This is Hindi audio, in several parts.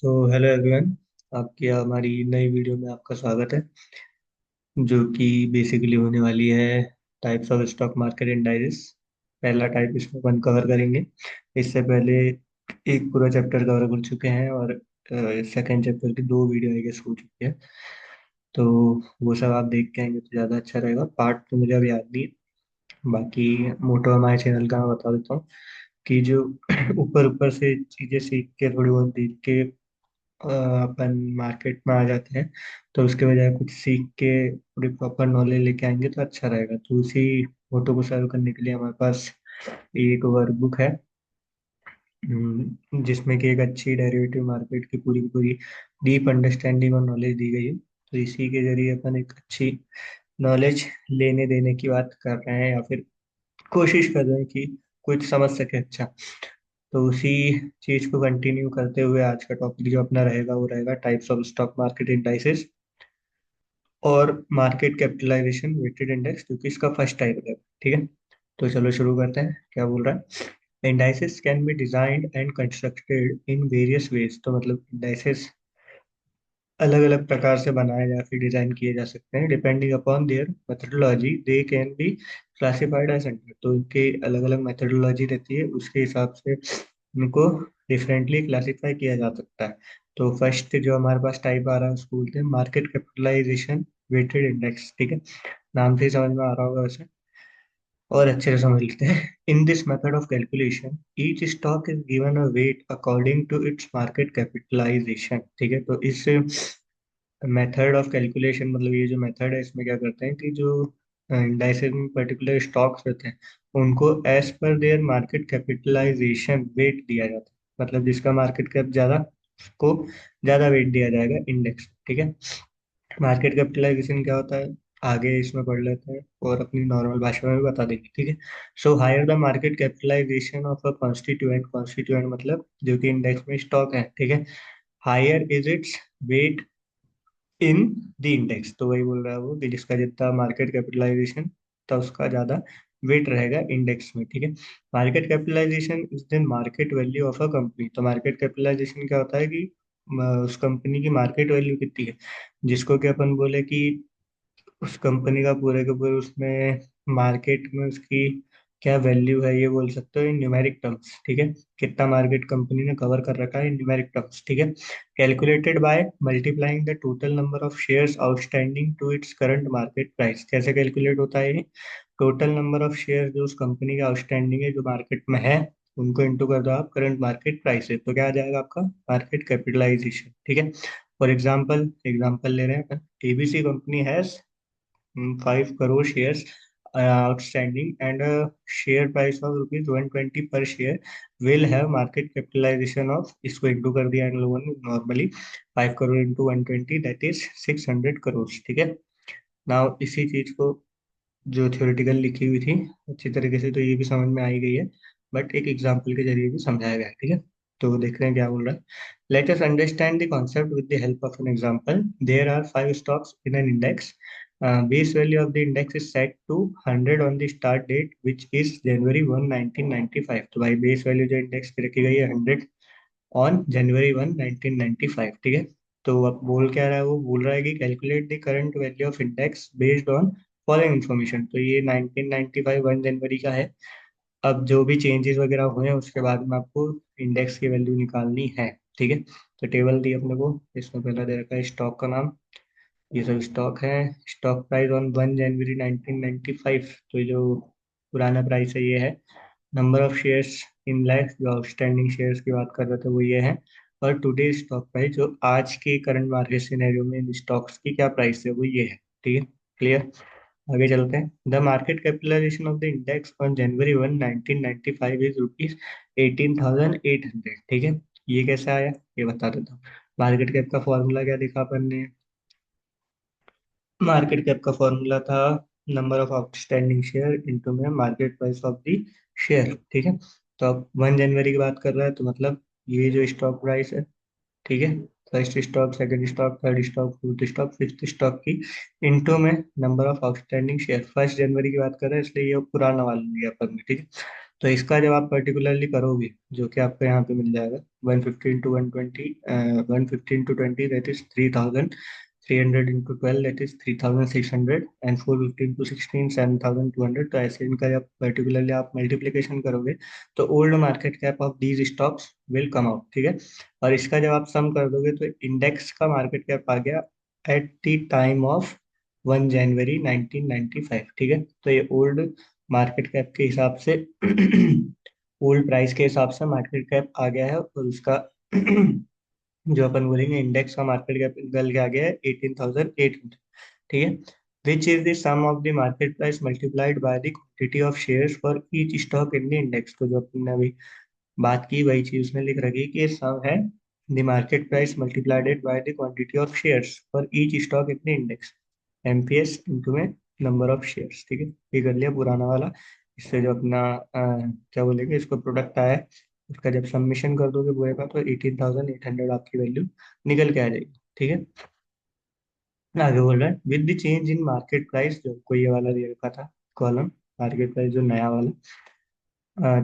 Hello everyone. आपकी हमारी नई वीडियो में आपका स्वागत है, जो कि बेसिकली होने वाली है types of stock market indices. पहला टाइप इसमें वन कवर करेंगे। इससे पहले एक पूरा चैप्टर कवर कर चुके हैं और सेकंड चैप्टर की दो वीडियो आई गेस हो चुकी है। तो वो सब आप देख के आएंगे तो ज़्यादा अच्छा रहेगा। पार्ट तो मुझे अब याद नहीं है। बाकी मोटो हमारे चैनल का मैं बता देता हूँ कि जो ऊपर ऊपर से चीज़ें सीख के थोड़ी बहुत देख के अपन मार्केट में आ जाते हैं, तो उसके बजाय कुछ सीख के पूरी प्रॉपर नॉलेज लेके आएंगे तो अच्छा रहेगा। तो उसी फोटो को सर्व करने के लिए हमारे पास एक वर्कबुक है, जिसमें कि एक अच्छी डेरिवेटिव मार्केट की पूरी की पूरी डीप अंडरस्टैंडिंग और नॉलेज दी गई है। तो इसी के जरिए अपन एक अच्छी नॉलेज लेने देने की बात कर रहे हैं, या फिर कोशिश कर रहे हैं कि कुछ समझ सके अच्छा। तो उसी चीज को कंटिन्यू करते हुए आज का टॉपिक जो अपना रहेगा वो रहेगा types of stock market indices और मार्केट कैपिटलाइजेशन वेटेड इंडेक्स, जो कि इसका फर्स्ट टाइप है। ठीक है, तो चलो शुरू करते हैं। क्या बोल रहा है? Indices can be designed and constructed in various ways. तो मतलब इंडाइसेस अलग अलग प्रकार से बनाए या फिर डिजाइन किए जा सकते हैं। Depending upon their methodology they can be classified as under. तो इनके अलग अलग मेथडोलॉजी रहती है, उसके हिसाब से इनको डिफरेंटली क्लासिफाई किया जा सकता है। तो फर्स्ट जो हमारे पास टाइप आ रहा है उसको बोलते हैं मार्केट कैपिटलाइजेशन वेटेड इंडेक्स। ठीक है, नाम से ही समझ में आ रहा होगा वैसे, और अच्छे से समझ लेते हैं। In this method of calculation each stock is given a weight according to its market capitalization. ठीक है, तो इस मेथड ऑफ कैलकुलेशन मतलब ये जो मेथड है इसमें क्या करते हैं कि जो इंडाइसेस में पर्टिकुलर स्टॉक्स रहते हैं उनको as per their market capitalisation wait दिया जाता है। मतलब जिसका मार्केट कैप ज्यादा उसको ज्यादा वेट दिया जाएगा इंडेक्स। ठीक है, मार्केट कैपिटलाइजेशन क्या होता है आगे इसमें पढ़ लेते हैं और अपनी नॉर्मल भाषा में भी बता देंगे। ठीक है, so higher the market capitalization of a constituent, constituent मतलब जो कि इंडेक्स में स्टॉक है। ठीक है, higher is its weight in the index. तो वही बोल रहा है वो कि जिसका जितना मार्केट कैपिटलाइजेशन था उसका ज्यादा वेट रहेगा इंडेक्स में। ठीक है, market capitalization is the market value of a company. तो मार्केट कैपिटलाइजेशन क्या होता है कि उस कंपनी की मार्केट वैल्यू कितनी है, जिसको कि अपन बोले कि उस कंपनी का पूरे के पूरे उसमें मार्केट में उसकी क्या वैल्यू है, ये बोल सकते हो इन न्यूमेरिक टर्म्स। ठीक है, कितना मार्केट कंपनी ने कवर कर रखा है इन न्यूमेरिक टर्म्स। ठीक है, calculated by multiplying the total number of shares outstanding to its current market price. कैसे कैलकुलेट होता है ये? टोटल नंबर ऑफ शेयर जो उस कंपनी का आउटस्टैंडिंग है जो मार्केट में है, उनको इंटू कर दो आप करंट मार्केट प्राइस से, तो क्या आ जाएगा आपका मार्केट कैपिटलाइजेशन। ठीक है, फॉर एग्जाम्पल एग्जाम्पल ले रहे हैं, ABC company has 5 crore shares outstanding and a share price of rupees 120 per share will have market capitalization of, इसको इंटू कर दिया इन लोगों ने normally, 5 crore into 120 that is 600 crore। ठीक है, नाउ इसी चीज को जो थ्योरेटिकल लिखी हुई थी अच्छी तरीके से तो ये भी समझ में आई गई है, बट एक एग्जाम्पल के जरिए भी समझाया गया है। ठीक है, तो देख रहे हैं क्या बोल रहा है। Let us understand the concept with the help of an example. There are 5 stocks in an index. Base value of the index is set to 100 on the start date which is January 1 1995। तो भाई बेस वैल्यू जो इंडेक्स की रखी गई है 100 ऑन January 1 1995। ठीक है, तो अब बोल क्या रहा है, वो बोल रहा है कि calculate the current value of index based on following information. तो ये 1995 1 जनवरी का है। अब जो भी चेंजेस वगैरह हुए हैं उसके बाद में आपको इंडेक्स की वैल्यू निकालनी है। ठीक है, तो टेबल दी अपने को, इसमें पहला दे रखा है स्टॉक का नाम, ये सब स्टॉक है। स्टॉक प्राइस ऑन 1 जनवरी 1995, तो ये जो पुराना प्राइस है ये है। Number of shares in lakhs, जो आउटस्टैंडिंग शेयर्स की बात कर रहे थे वो ये है। और टुडे स्टॉक प्राइस, जो आज के करंट मार्केट सिनेरियो में इन स्टॉक्स की क्या प्राइस है वो ये है। ठीक है, क्लियर? आगे चलते हैं। The market capitalization of the index on January 1 1995 is rupees 18,800। ठीक है, ये कैसे आया ये बता देता हूँ। मार्केट कैप का फॉर्मूला क्या देखा अपन ने? मार्केट कैप का फॉर्मूला था number of outstanding share into में market price of the share. ठीक है, तो अब 1 जनवरी की बात कर रहा है तो मतलब ये जो स्टॉक प्राइस है, ठीक है, first stock, second stock, third stock, fourth stock, fifth stock की इनटू में नंबर ऑफ आउटस्टैंडिंग शेयर। 1 जनवरी की बात कर रहे हैं इसलिए ये पुराना वाला लिया अपन ने। ठीक है, तो इसका जब आप पर्टिकुलरली करोगे, जो कि आपको यहाँ पे मिल जाएगा 150 into 120, 150 into 20 that is 3000, 300 into 12 that is 3600, and 450 into 16 7200। तो ऐसे इनका जब पर्टिकुलरली आप मल्टीप्लीकेशन करोगे तो old market cap of these stocks will come out, ठीक है। और इसका जब आप सम कर दोगे तो इंडेक्स का मार्केट कैप आ गया at the time of 1 January 1995, ठीक है। तो ये ओल्ड मार्केट कैप के हिसाब से ओल्ड प्राइस के हिसाब से मार्केट कैप आ गया है, और उसका जो अपन बोलेंगे इंडेक्स का मार्केट कैप निकल के आ गया है 18,800, ठीक है। Which is the sum of the market price multiplied by the quantity of shares for each stock in the index. तो जो अपन ने अभी बात की वही चीज उसमें लिख रखी है कि ये सम है the market price मल्टीप्लाइडेड bye the quantity of shares for each stock in the index, MPS into में नंबर ऑफ शेयर्स, ठीक है। ये कर लिया पुराना वाला। इससे जो अपना क्या बोलेंगे इसको प्रोडक्ट आया है, उसका जब सबमिशन कर दोगे पूरे का तो 18,800 आपकी वैल्यू निकल के आ जाएगी, ठीक है। आगे बोल रहा है with the change in market price, जो कोई ये वाला दे रखा था कॉलम, मार्केट प्राइस जो नया वाला,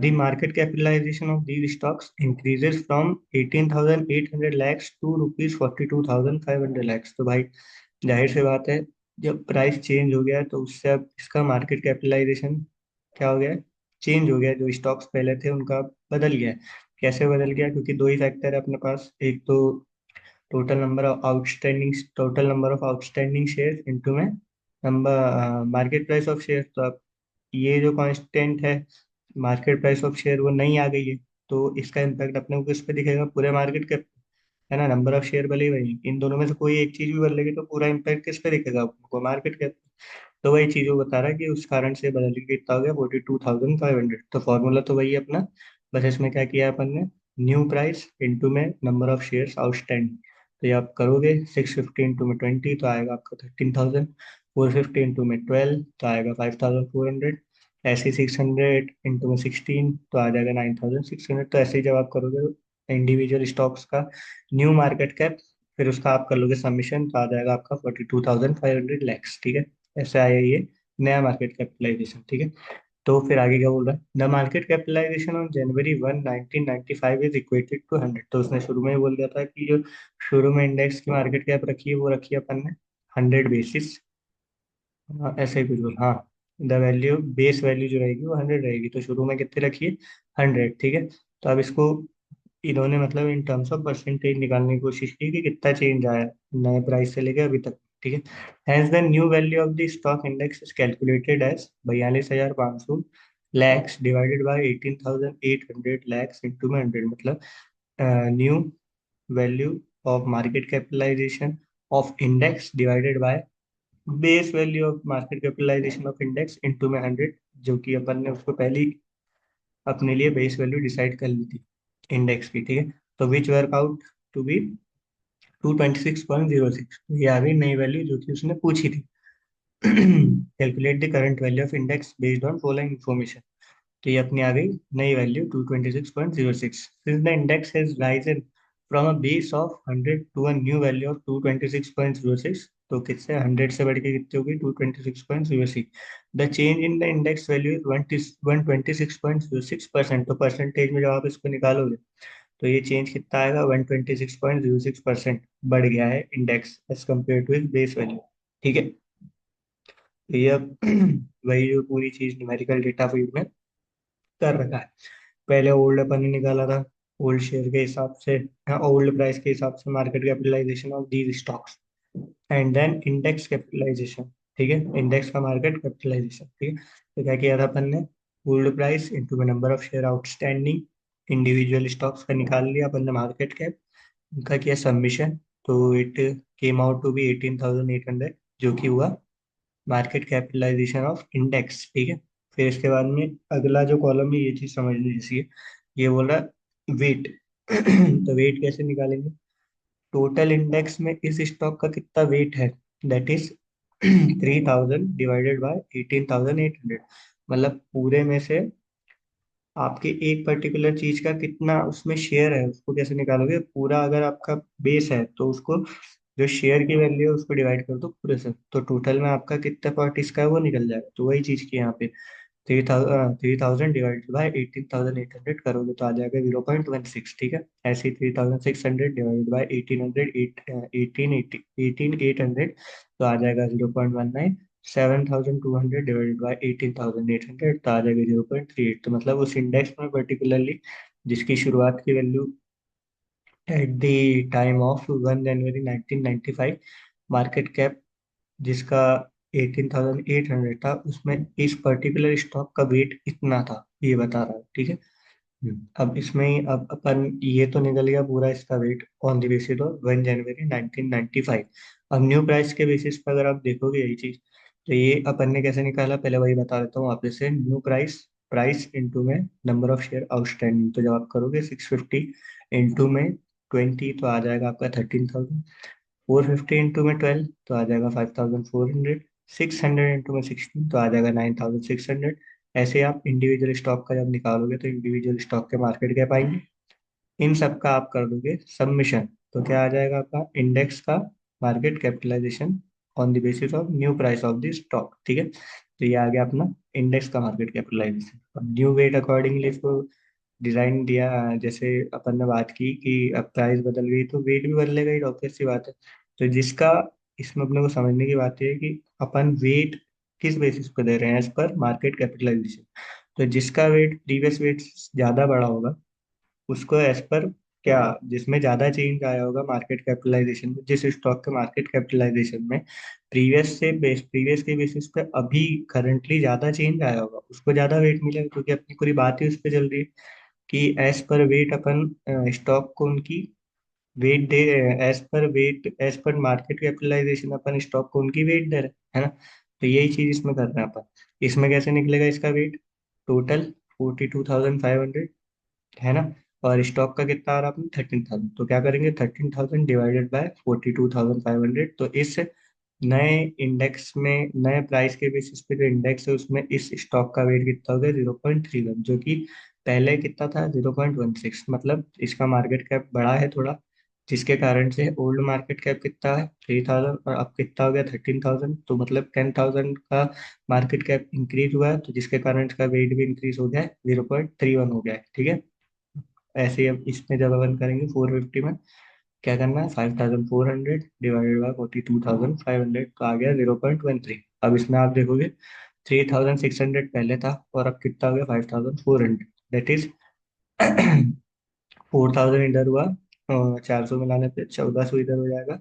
the market capitalization of these stocks increases from 18,800 lakhs to rupees 42,500 lakhs। तो भाई जाहिर सी बात है, जब प्राइस चेंज हो गया है तो उससे अब इसका मार्केट कैपिटलाइजेशन क्या हो गया है, चेंज हो गया है। जो स्टॉक्स पहले थे उनका बदल गया है। कैसे बदल गया, क्योंकि दो ही फैक्टर है अपने पास, एक तो total number of outstanding share into में number market price of share. तो अब ये जो कांस्टेंट है मार्केट प्राइस ऑफ शेयर वो नहीं आ गई है, तो इसका इम्पैक्ट अपने को किस पे दिखेगा, पूरे मार्केट के, है ना। नंबर ऑफ शेयर भले ही वही, इन दोनों में से कोई एक चीज भी बदलेगी तो पूरा इम्पैक्ट किस पे दिखेगा आपको, मार्केट के। तो वही चीज वो बता रहा है कि उस कारण से बदल के कितना हो गया 42,500। तो फॉर्मूला तो वही है अपना, बस इसमें क्या किया है अपन ने, न्यू प्राइस इंटू में नंबर ऑफ शेयर्स आउटस्टैंडिंग। तो ये आप करोगे 650 इंटू में 20 तो आएगा आपका 13,000, 450 इंटू में 12 तो आएगा 5,400, ऐसे 600 इंटू में 16 तो आ जाएगा 9,600। तो ऐसे ही जब आप करोगे इंडिविजुअल स्टॉक्स का न्यू मार्केट कैप, फिर उसका आप कर लोगे सबमिशन तो आ जाएगा आपका 42,500 लैक्स, ठीक है। ऐसे आया ये नया मार्केट कैपिटलाइजेशन, ठीक है। तो फिर आगे क्या बोल रहा है, the market capitalization on January 1 1995 is equated to 100। तो उसने शुरू में ही बोल दिया था कि जो शुरू में इंडेक्स की मार्केट कैप रखी है वो रखी है अपन ने 100 बेसिस। हाँ ऐसे ही कुछ बोल, हाँ। द वैल्यू बेस वैल्यू जो रहेगी वो 100 रहेगी, तो शुरू में कितने रखी है, 100, ठीक है। तो अब इसको इन्होंने मतलब इन टर्म्स ऑफ परसेंटेज निकालने की कोशिश की कि कितना चेंज आया है नए प्राइस से लेके अभी तक, ठीक है। Hence the new value of the stock index is calculated as 42,500 lakhs divided by 18,800 lakhs into में 100, मतलब new value of market capitalization of index divided by base value of market capitalization of index into में 100, जो कि अपन ने उसको पहले ही अपने लिए बेस वैल्यू डिसाइड कर ली थी इंडेक्स की, ठीक है। तो which work out to be 226.06, ये आ गई नई वैल्यू जो कि उसने पूछी थी। Calculate the current value of index based on following information. तो ये अपनी आ गई नई value 226.06। Since the index has risen from a base of 100 to a new value of 226.06, तो किससे 100 से बढ़ के कितनी होगी 226.06। The change in the index value is 126.06%। तो परसेंटेज में जब आप इसको निकालोगे तो ये चेंज कितना आएगा, 126.06% बढ़ गया है index as compare to is base value, ठीक है। तो ये अब वही जो पूरी चीज न्यूमेरिकल डेटा फीड में कर रखा है। पहले ओल्ड अपन ने निकाला था ओल्ड शेयर के हिसाब से, ओल्ड प्राइस के हिसाब से market capitalization of these stocks, and then index capitalization, ठीक है, इंडेक्स का मार्केट कैपिटलाइजेशन, ठीक है। तो क्या किया था अपन ने, ओल्ड प्राइस इंटू में number of share outstanding, individual stocks का निकाल लिया अपन ने मार्केट कैप, उनका किया सबमिशन, तो it came out to be 18,800, जो कि हुआ मार्केट कैपिटलाइजेशन ऑफ इंडेक्स, ठीक है। फिर इसके बाद में अगला जो कॉलम है ये चीज समझनी जैसी है, ये बोल रहा है वेट। तो वेट कैसे निकालेंगे, टोटल इंडेक्स में इस स्टॉक का कितना वेट है, दैट इज 3,000 डिवाइडेड बाय 18,800, मतलब पूरे में से आपके एक पर्टिकुलर चीज का कितना उसमें शेयर है उसको कैसे निकालोगे, पूरा अगर आपका बेस है तो उसको जो शेयर की वैल्यू है उसको डिवाइड कर दो पूरे से, तो टोटल में आपका कितना पार्ट इसका है वो निकल जाएगा। तो वही चीज की यहाँ पे थ्री थाउजेंड डिवाइडेड बाई 18,800 करोगे तो आ जाएगा 0.16, ठीक है। ऐसे ही 3,600 डिवाइडेड बाई 1800, 18,800 तो आ जाएगा 0.19। 7,200 डिवाइडेड बाई 18,800 तो आ जाएगा 0.38। तो मतलब उस इंडेक्स में पर्टिकुलरली जिसकी शुरुआत की value at the time of 1 January 1995, market cap जिसका 18,800 था, उसमें इस पर्टिकुलर स्टॉक का वेट इतना था, ये बता रहा है, ठीक है। अब इसमें अब अपन ये तो निकल गया पूरा इसका weight on the basis of 1 January 1995। अब न्यू प्राइस के बेसिस पर अगर आप देखोगे यही चीज, तो ये अपन ने कैसे निकाला पहले वही बता देता हूँ वापस से। न्यू प्राइस, प्राइस इंटू में नंबर ऑफ शेयर आउटस्टैंडिंग, तो जब आप करोगे 650 इंटू में 20 तो आ जाएगा आपका 13,000। 450 इंटू में 12 तो आ जाएगा 5,400। 600 इंटू में 16 तो आ जाएगा 9,600। ऐसे आप इंडिविजुअल स्टॉक का जब निकालोगे तो इंडिविजुअल स्टॉक के मार्केट कैप आएंगे। इन सब का आप कर दोगे सबमिशन, तो क्या आ जाएगा आपका इंडेक्स का market capitalization on the basis of new price of the stock, ठीक है। तो ये आ गया अपना इंडेक्स का मार्केट कैपिटलाइजेशन। अब न्यू वेट अकॉर्डिंगली इसको डिजाइन दिया। जैसे अपन ने बात की कि अब प्राइस बदल गई तो वेट भी बदलेगा, ही ऑब्वियस सी बात है। तो जिसका इसमें अपने को समझने की बात यह है कि अपन वेट किस बेसिस पे दे रहे हैं, एज पर मार्केट कैपिटलाइजेशन। तो जिसका वेट प्रीवियस वेट ज्यादा बड़ा होगा उसको एज पर क्या, जिसमें ज्यादा चेंज आया होगा मार्केट कैपिटलाइजेशन में, जिस स्टॉक के मार्केट कैपिटलाइजेशन में प्रीवियस के बेसिस पे अभी करंटली ज्यादा चेंज आया होगा उसको ज्यादा वेट मिलेगा, क्योंकि अपनी पूरी बात ही उस पर चल रही है कि एज पर वेट अपन स्टॉक को उनकी वेट दे, एज पर मार्केट कैपिटलाइजेशन अपन स्टॉक को उनकी वेट दे रहे हैं, है ना। तो यही चीज इसमें कर रहे हैं अपन। इसमें कैसे निकलेगा इसका वेट, टोटल 42,500, है ना। और स्टॉक का कितना आ रहा है अपने 13,000, तो क्या करेंगे 13,000 डिवाइडेड बाय 42,500। तो इस नए इंडेक्स में नए प्राइस के बेसिस पे जो इंडेक्स है उसमें इस स्टॉक का वेट कितना हो गया 0.31, जो कि पहले कितना था 0.16। मतलब इसका मार्केट कैप बढ़ा है थोड़ा, जिसके कारण से ओल्ड मार्केट कैप कितना है 3,000 और अब कितना हो गया 13,000। तो मतलब 10,000 का मार्केट कैप इंक्रीज हुआ है, तो जिसके कारण इसका वेट भी इंक्रीज हो गया है, 0.31 हो गया है, ठीक है। ऐसे ही अब इसमें जब अपन करेंगे 450 में क्या करना है, 5,400 डिवाइडेड बाय 42,500 तो आ गया 0.13। अब इसमें आप देखोगे 3,600 पहले था और अब कितना हो गया 5,400, दैट इज 4,000 इधर हुआ, 400 मिलाने पे 1,400 इधर हो जाएगा।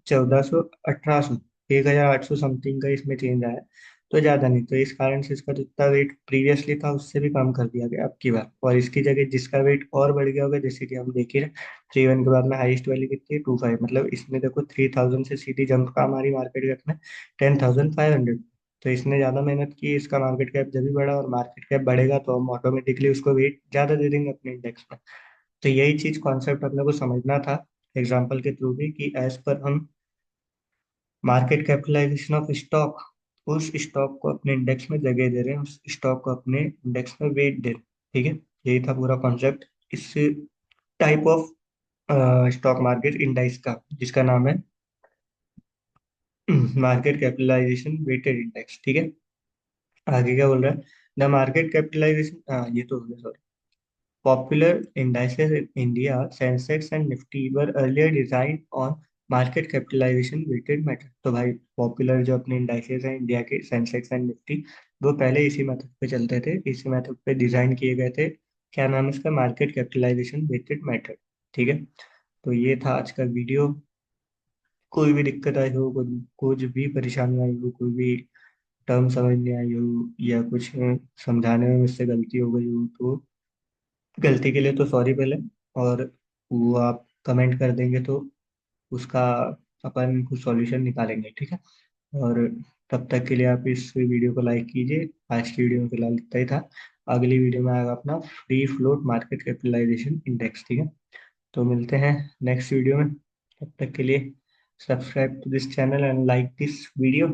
1,400, 1,800, 1,800 समथिंग का इसमें चेंज आया। तो ज्यादा नहीं, तो इस कारण से इसका जितना वेट प्रीवियसली था उससे भी कम कर दिया गया अब की बार, और इसकी जगह जिसका वेट और बढ़ गया होगा, जैसे कि हम देख ही रहे 3,1 के बाद में हाईएस्ट वैल्यू कितनी है 2,5। मतलब इसमें देखो 3,000 से सीधी जंप का हमारी मार्केट कैप में 10,500। तो इसने ज्यादा मेहनत की, इसका मार्केट कैप जब भी बढ़ा, और मार्केट कैप बढ़ेगा तो हम ऑटोमेटिकली उसको वेट ज्यादा दे देंगे अपने इंडेक्स में। तो यही चीज कॉन्सेप्ट अपने को समझना था एग्जाम्पल के थ्रू भी, कि एज पर हम मार्केट कैपिटलाइजेशन ऑफ स्टॉक, उस स्टॉक को अपने इंडेक्स में जगह दे रहे हैं, उस स्टॉक को अपने इंडेक्स में वेट दे रहे हैं, ठीक है। यही था पूरा कॉन्सेप्ट इस type of stock market index का, जिसका नाम है मार्केट कैपिटलाइजेशन वेटेड इंडेक्स, ठीक है। आगे क्या बोल रहा है, द मार्केट कैपिटलाइजेशन, हाँ ये तो हो गया। Popular indices in India, Sensex and Nifty, were earlier designed on market capitalization weighted method। तो भाई पॉपुलर जो अपने इंडाइसेस हैं इंडिया के, सेंसेक्स एंड निफ्टी, वो पहले इसी मेथड पे चलते थे, इसी मेथड पे डिजाइन किए गए थे। क्या नाम है इसका, मार्केट कैपिटलाइजेशन वेटेड मेथड, ठीक है। तो ये था आज का वीडियो। कोई भी दिक्कत आई हो, कुछ भी परेशानी आई हो, कोई भी टर्म समझ नहीं आई हो, या कुछ समझाने में मुझसे गलती हो गई हो, तो गलती के लिए तो सॉरी पहले। और वो आप कमेंट कर देंगे तो उसका अपन कुछ सॉल्यूशन निकालेंगे, ठीक है। और तब तक के लिए आप इस वीडियो को लाइक कीजिए। आज की वीडियो में फिलहाल इतना ही था। अगली वीडियो में आएगा अपना free float market capitalization index, ठीक है। तो मिलते हैं नेक्स्ट वीडियो में, तब तक के लिए subscribe to this channel and like this video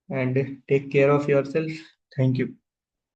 and take care of yourself. Thank you.